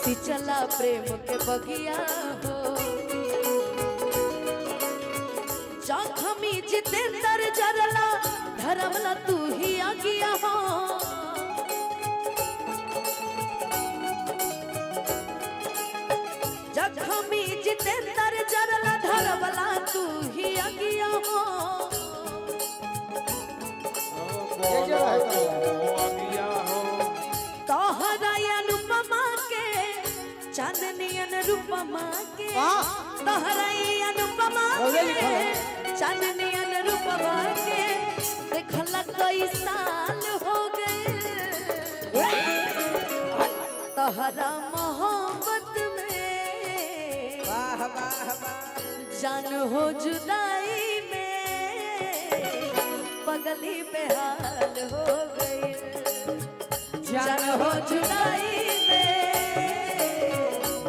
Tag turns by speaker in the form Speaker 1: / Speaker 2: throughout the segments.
Speaker 1: सिंचला प्रेम के बगिया हो जखमी जितेंद्र जरला धर्मला तू ही आगिया हो जखमी जितेंद्र जरला धर्मला तू ही आगिया हो तोहरा अनुपमा के चांदनियन रूपमा के तोहरा अनुपमा के चांदनियन रूपमा के देखला कई साल हो गए तोहरा मोहब्बत में जान हो जुदाई में पगली बेहाल हो गई जान हो जुदाई में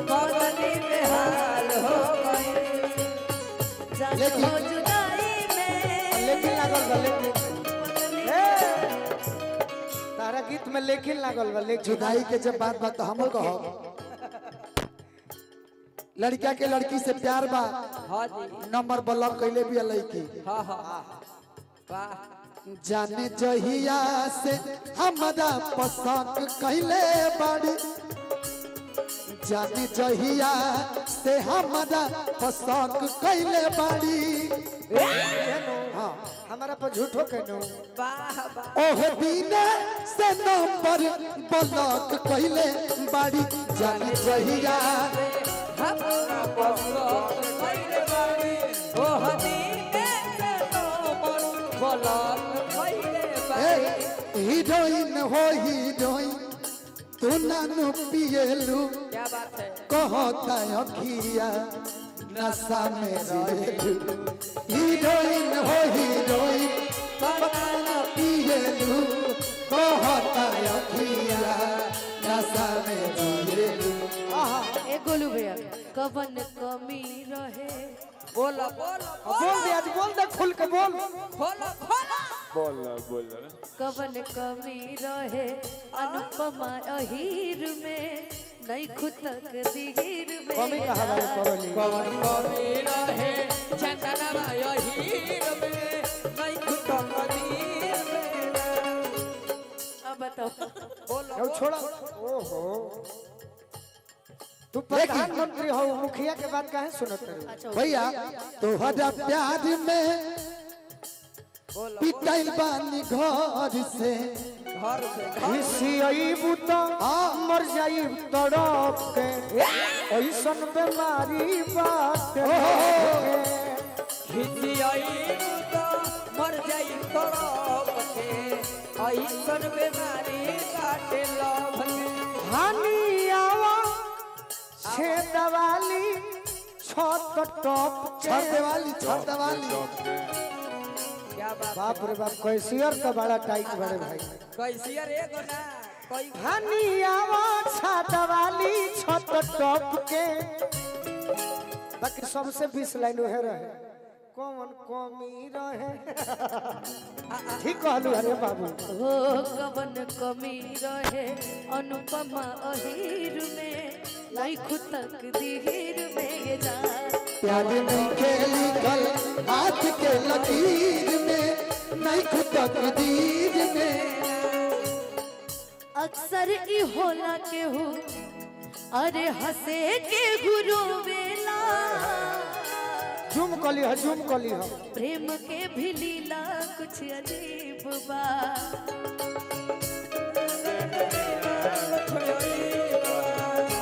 Speaker 1: पगली बेहाल हो गई जान हो जुदाई में
Speaker 2: लेकिन लागल बा लेकिन तारा गीत में लेकिन लागल बा लेकिन
Speaker 3: जुदाई के जब बात बात हम कहब लड़का के लड़की से प्यार बा
Speaker 4: हां जी
Speaker 3: नंबर ब्लॉक कैले भी लड़की
Speaker 4: हां हां वाह
Speaker 3: जाने जहिया से हमरा पसंद कैले बाड़ी जाने जहिया से हमरा पसंद कैले बाड़ी
Speaker 2: हां हमारा पर झूठो कहनो
Speaker 4: वाह वाह
Speaker 3: ओह दिन से नंबर ब्लॉक कैले बाड़ी जाने जहिया
Speaker 4: हमरा पसंद कइले बाड़ी ओ हदीने से तो बोलत कइले बाड़ी
Speaker 3: हीरोइन हो हीरोइन तू नानू पिएलू
Speaker 4: क्या बात है
Speaker 3: कहता अखिया नशा में जिएलू हीरोइन हो हीरोइन
Speaker 4: बनाना
Speaker 3: पिएलू कहता अखिया नशा में जिएलू
Speaker 1: ए गोलू भैया कवन कमी रहे
Speaker 4: बोला बोला
Speaker 2: बोल दे आज बोल दे खुल के बोल
Speaker 4: खोला खोला
Speaker 5: बोल
Speaker 1: कवन कमी रहे अनुपमा अहीर में नहीं खुद तक दीर में
Speaker 2: कमी कहा बारे करली
Speaker 4: कवन कमी रहे चंदना हीर में नहीं खुद कदीर में
Speaker 1: अब बताओ
Speaker 4: बोला
Speaker 2: यो छोड़ा ओहो तू प्रधानमंत्री हो मुखिया के बात काहे सुनत रही
Speaker 1: अच्छा
Speaker 3: भैया तोहरा प्यार में पिटाइल बानी घर से
Speaker 4: घर से
Speaker 2: हिसियई बुता मर जाई तड़प के ऐसन बीमारी बात
Speaker 4: खिची आई तो मर जाई तरफ के ऐसन बीमारी काटे लभ के
Speaker 2: हानि आवा छे दवाली छत टॉप
Speaker 3: छत वाली
Speaker 4: क्या बात
Speaker 2: बाप रे बाप कैसियर तो बड़ा टाइट बड़े भाई
Speaker 4: कैसी रे गोना कोई
Speaker 2: हानि आवा छत वाली छत टॉप के बाकी सबसे 20 लाइन है रहे कौन कमी रहे ठीक कहलू अरे बाबू
Speaker 1: हो कवन कमी रहे अनुपमा अहीर में नहीं खुद तक दीर में ये जा
Speaker 3: प्यार नहीं के लिखल हाथ के लकीर में नहीं खुद तकदीर में
Speaker 1: अक्सर ई होला के हो अरे हंसे के गुरु वेला
Speaker 2: झूम कली हो
Speaker 1: प्रेम के भी लीला कुछ अजीब बा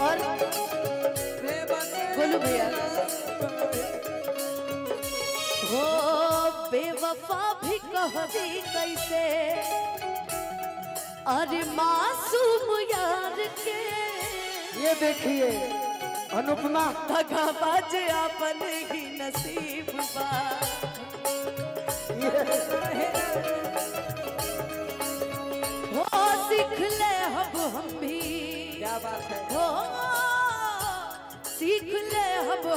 Speaker 1: और बोलो भैया हो बेवफा भी कहबी कैसे अरे मासूम यार के
Speaker 2: ये देखिए अनुपमा
Speaker 1: भगा बाज अपन ही नसीब बा हो सीख ले हम भी
Speaker 4: क्या बात है
Speaker 1: हो सीख ले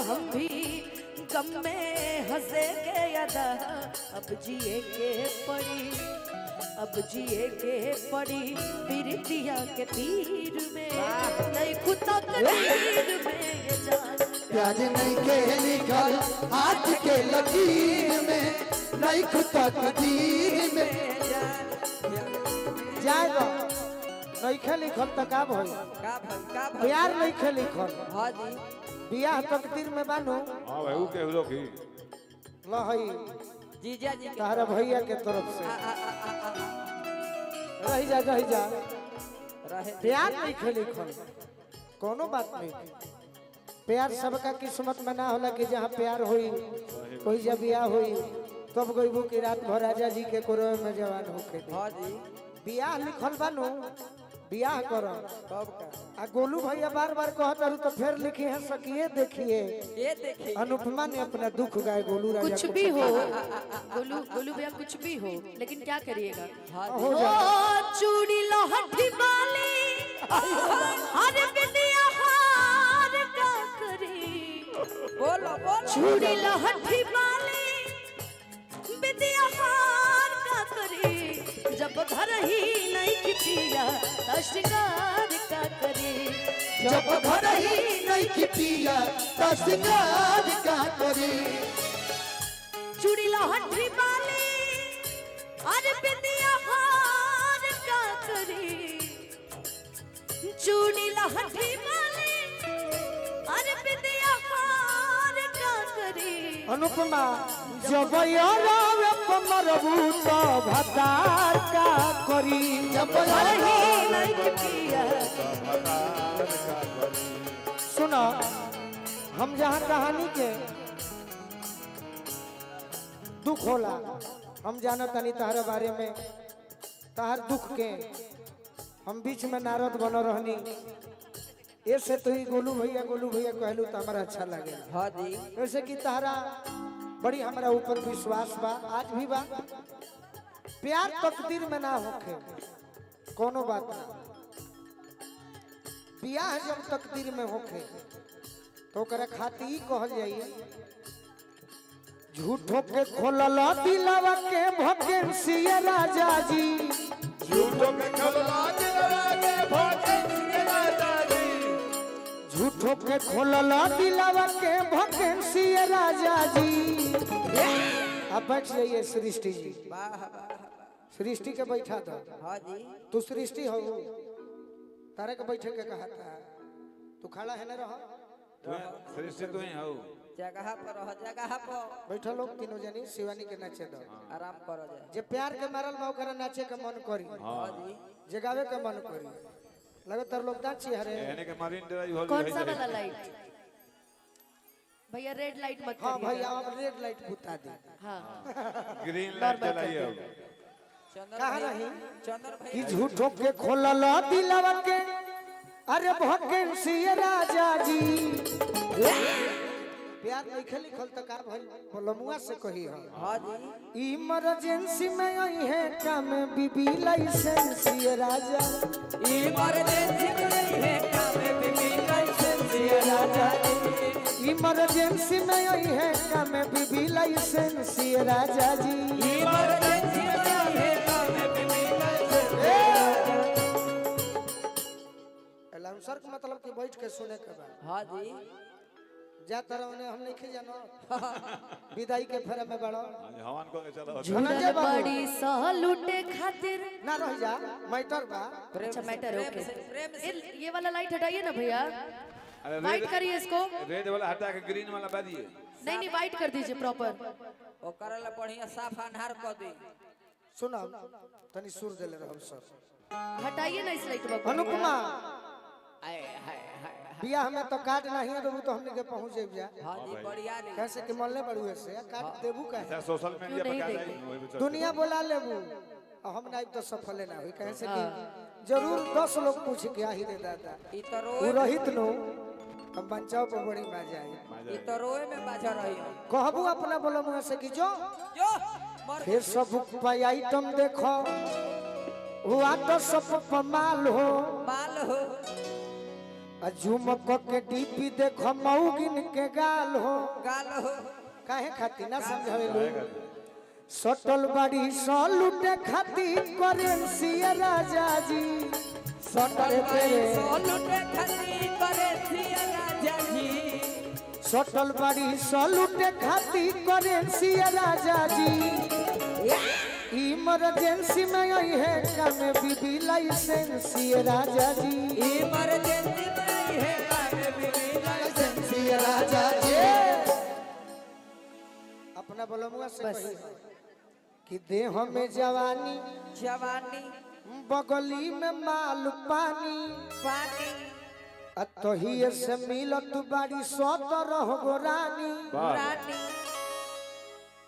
Speaker 1: हम भी गम में हंसे के यादा अब जिए के पड़ी अब जिए के पड़ी पीरितिया के तीर में नहीं खुदा कदीर में ये जान
Speaker 3: प्याज नहीं के लिखल हाथ के लकीर में नहीं तकदीर में
Speaker 2: जाएगा नहीं खे लिखल तो का भई
Speaker 4: का भाई
Speaker 2: प्यार नहीं खे लिखल
Speaker 4: हाँ जी
Speaker 2: बियाह तकदीर में बानू
Speaker 5: हाँ भाई वो कह लो कि
Speaker 2: लहई
Speaker 4: जीजा जी के
Speaker 2: तारा भैया के तरफ से रही जा
Speaker 4: रहे
Speaker 2: प्यार नहीं खे लिखल कोनो बात नहीं प्यार सबका किस्मत में ना होला कि जहाँ प्यार होई कोई जब बियाह होई तब गईबू की रात भर राजा जी के कोरवे में जवान होके दे।
Speaker 4: हाँ जी
Speaker 2: बियाह लिखल बानू बियाह करो
Speaker 4: कब का
Speaker 2: आ गोलू भैया बार बार कहत रहू तो फिर लिखी है सकिए देखिए
Speaker 4: ये देखिए
Speaker 2: अनुपमा ने अपना दुख गाए गोलू राजा
Speaker 1: कुछ
Speaker 2: को
Speaker 1: भी हो गोलू गोलू भैया कुछ भी हो लेकिन क्या करिएगा
Speaker 2: हो
Speaker 1: ओ
Speaker 2: जाए
Speaker 1: चूड़ी लोहठी वाली हर बिंदिया हार का करी
Speaker 4: बोलो बोलो
Speaker 1: चूड़ी लोहठी वाली बिंदिया हार का करी जब घर ही नहीं खिपिया श्रृंगार का करी
Speaker 3: जब घर ही नहीं पिया तो श्रृंगार का करे
Speaker 1: चूड़ी लोहठी वाली अरे बिंदिया हार का करी चूड़ी लोहठी वाली अरे बिंदिया हार का करी
Speaker 2: अनुपमा जब यारा मरबू तो भतार का करी
Speaker 3: जब
Speaker 1: घर ही नहीं खिपिया
Speaker 2: सुनो हम जहाँ कहानी के दुख होला हम जाना तनी तहरे बारे में तहर दुख के हम बीच में नारद बन रहनी ऐसे तो ही गोलू भैया कहलू तो हमारा अच्छा लगे
Speaker 4: हाँ जी
Speaker 2: वैसे कि तहरा बड़ी हमारा ऊपर विश्वास बा आज भी बा प्यार तकदीर में ना होखे कोनो बात ना बियाह जब तकदीर में होखे तो ओकरा खातिर ई कहल जाइए झूठो के खोलल दिलवा के भकेंसी राजा जी
Speaker 5: झूठों के खलला दिलवा के भकेंसी राजा जी
Speaker 2: झूठो के खोलल दिलवा के भकेंसी राजा जी अब बैठ जाइए सृष्टि जी
Speaker 4: वाह वाह
Speaker 2: सृष्टि के बैठा था
Speaker 4: हाँ जी
Speaker 2: तू सृष्टि हो तारे के बैठे के कहा था तू खड़ा है ना रहा
Speaker 5: सृष्टि तो ही हो
Speaker 4: जगह पर रह जगह पर
Speaker 2: बैठो लोग तीनों जनी शिवानी के नाचे दो
Speaker 4: आराम करो जाए
Speaker 2: जे प्यार के मारल बा ओकरा नाचे के मन करी
Speaker 4: हाँ जी
Speaker 2: जगावे के मन करी लगातार लोग नाची हरे
Speaker 5: यानी कि मरीन ड्राइव हो
Speaker 1: कौन सा वाला लाइट भैया रेड लाइट मत
Speaker 2: हाँ
Speaker 1: करिए
Speaker 2: भैया अब रेड लाइट बुता दे
Speaker 1: हाँ
Speaker 5: ग्रीन लाइट जलाइए अब
Speaker 4: चंदन
Speaker 2: कहाँ
Speaker 4: भैया
Speaker 2: रही
Speaker 4: चंदन
Speaker 2: कि
Speaker 4: भैया
Speaker 2: झूठो के खोलल दिलवा के अरे भकेंसी राजा जी प्यार नहीं लिखल तो का भइल बोलमुआ से कही हम
Speaker 4: हाँ जी
Speaker 2: इमरजेंसी में आई है काम बीबी लाइसेंस ये राजा
Speaker 4: इमरजेंसी में है काम बीबी लाइसेंस ये राजा जी
Speaker 2: इमरजेंसी में आई है काम बीबी लाइसेंस ये राजा जी
Speaker 4: इमरजेंसी में है काम बीबी लाइसेंस
Speaker 2: अलाउंसर का मतलब कि बैठ के सुने के बाद
Speaker 4: हाँ जी
Speaker 2: जा तरह उन्हें हम नहीं जानो विदाई के फेरा में बड़ो
Speaker 5: हवन को चलो
Speaker 2: धनंजय बाबू
Speaker 1: बड़ी सहलूटे खातिर
Speaker 2: ना रह जा मैटर बा
Speaker 1: अच्छा मैटर ओके
Speaker 4: प्रेम से
Speaker 1: ये वाला लाइट हटाइए ना भैया
Speaker 5: अरे
Speaker 1: वाइट करिए इसको
Speaker 5: रेड वाला हटा के ग्रीन वाला बादिए
Speaker 1: नहीं नहीं वाइट कर दीजिए प्रॉपर
Speaker 4: ओ करला बढ़िया साफ अनहार कर दी
Speaker 2: सुना तनी सुर देले रहब सर
Speaker 1: हटाइए ना इस लाइट को
Speaker 2: अनुपमा
Speaker 4: आए हाय हाय
Speaker 2: बियाह में तो काट नहीं देबू तो हमने के पहुंच जेब जा
Speaker 4: हाँ जी बढ़िया ली
Speaker 2: कैसे कि मल्ले बड़ुए से काट देबू
Speaker 5: अच्छा
Speaker 2: कहे
Speaker 5: सोशल मीडिया पर
Speaker 1: नहीं
Speaker 5: क्या
Speaker 1: देखते?
Speaker 5: जाए वही पे चल
Speaker 2: दुनिया बोला लेबू और हम नहीं तो सफल ना हुई कैसे कि जरूर 10 लोग पूछ के आही रे दादा
Speaker 4: ई तो
Speaker 2: वो
Speaker 4: रोए
Speaker 2: रहित नो हम बंचाओ पर बड़ी मजा आई
Speaker 4: ई तो रोए में बाजा रही हो
Speaker 2: कहबू अपना बोलो मुंह से कि जो
Speaker 4: जो मर
Speaker 2: फिर सब पे आइटम देखो हुआ तो सब पमाल हो
Speaker 4: माल हो
Speaker 2: झूम के डीपी देखो मऊगिन के गाल हो
Speaker 4: गाल हो
Speaker 2: काहे खातिर ना समझावे लोग सटल बाड़ी सौ लूटे खाती करेंसी राजा जी सटल तेरे
Speaker 4: सोलुटे खाती करे सिया राजा जी
Speaker 2: सटल बाड़ी सौ लूटे खाती करेंसी राजा जी इमरजेंसी में आई है काम बीबी लाइसेंसी राजा जी
Speaker 4: इमरजेंसी में है कामे बीबी
Speaker 3: लाइसेंसी राजा जी
Speaker 2: अपना बलमुआ से कही कि देह में जवानी
Speaker 4: जवानी
Speaker 2: बगली में माल पानी
Speaker 4: पानी
Speaker 2: अतही से मिलत बाड़ी सतरह गो रानी
Speaker 4: रानी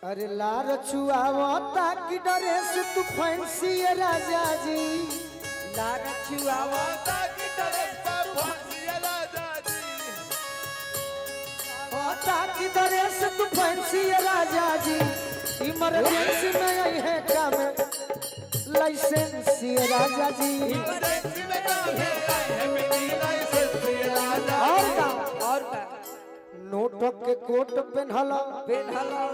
Speaker 2: अरे लार छुआवता कि ड्रेस तू फैंसी राजा जी
Speaker 4: लार छुआवा
Speaker 5: ताकि तरफ पर फांसी राजा जी
Speaker 2: होता कि ड्रेस तू फैंसी राजा जी इमरजेंसी में आई है काम लाइसेंसी राजा जी
Speaker 5: इमरजेंसी में काम है बीबी लाइसेंसी राजा
Speaker 4: और का
Speaker 2: नोट के कोट पहनला
Speaker 4: पेनहलो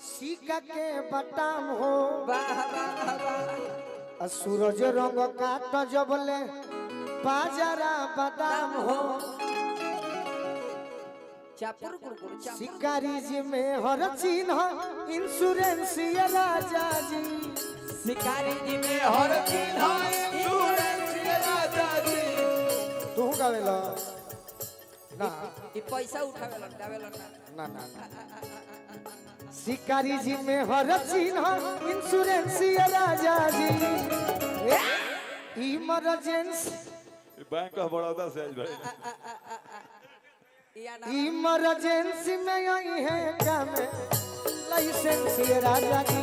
Speaker 2: सिक्का के बटाम हो
Speaker 4: वाह वाह वाह
Speaker 2: सूरज रंग काट जबले बाजारा बादाम हो
Speaker 4: चापुर कुरकुर चापुर
Speaker 2: शिकारी जी में हर चिन्ह इंश्योरेंस ये राजा जी
Speaker 4: शिकारी जी में
Speaker 5: हर दिन है इंश्योरेंस राजा जी
Speaker 2: तू गावेला ना
Speaker 4: ई पैसा उठावेला गावेला
Speaker 2: ना ना शिकारी जी में हर चिन्ह इंश्योरेंस ये राजा जी इमरजेंसी
Speaker 5: बैंक ऑफ बड़ौदा से आज भाई
Speaker 4: या ना
Speaker 2: इमरजेंसी में आई है काम लाइसेंस ये राजा जी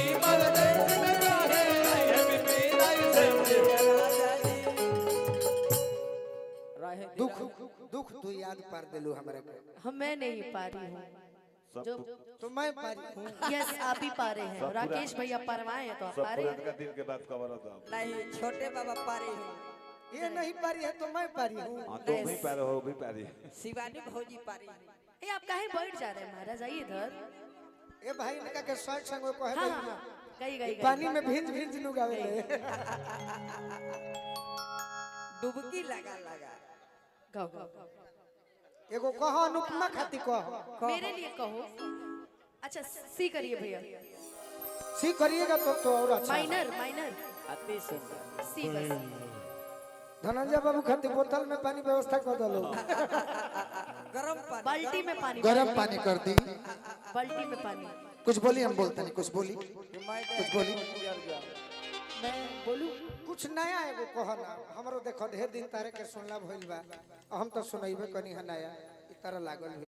Speaker 5: इमरजेंसी में काम है बीबी लाइसेंस
Speaker 4: राजा जी रहे
Speaker 2: दुख दुख तू याद कर दिलू हमारे पे
Speaker 1: हम मैं नहीं पा रही हूँ जो
Speaker 2: तो मैं पारी हूँ
Speaker 1: यस आप ही पा रहे हैं राकेश भैया परवाए हैं तो आप पा रहे हैं
Speaker 5: का दिन के बाद कवर होता
Speaker 4: नहीं छोटे बाबा पारे हो
Speaker 2: ये नहीं पारी है तो मैं पारी हूँ
Speaker 5: हां तो भी पैर हो भी पैरी
Speaker 4: शिवानी भौजी पारी
Speaker 1: ए आप काहे बैठ जा रहे हैं महाराज आइए इधर
Speaker 2: ये भाई ने के शर्ट संग को
Speaker 1: हाँ
Speaker 2: है
Speaker 1: हाँ हाँ गई गई
Speaker 2: पानी में भींज भींज नु गावे
Speaker 4: डुबकी लगा लगा
Speaker 1: गाओ गाओ
Speaker 2: एगो कहो अनुपमा खाती कहो
Speaker 1: मेरे लिए कहो अच्छा सी करिए भैया
Speaker 2: सी करिएगा तो और अच्छा
Speaker 1: माइनर माइनर
Speaker 4: अति सुंदर
Speaker 1: सी बस
Speaker 2: धनंजय बाबू खाती बोतल में पानी व्यवस्था कर दो
Speaker 4: गरम पानी
Speaker 1: बाल्टी में पानी
Speaker 3: गरम पानी कर दी
Speaker 1: बाल्टी में पानी
Speaker 3: कुछ बोली हम बोलते नहीं कुछ बोली
Speaker 4: मैं
Speaker 3: कुछ बोली
Speaker 1: मैं बोलूं
Speaker 2: कुछ नया एगो कहो ना हमरो देखो ढेर दिन तारे के सुनला भइल बा हम तो सुनैबे कनी है नया इ तरह लागल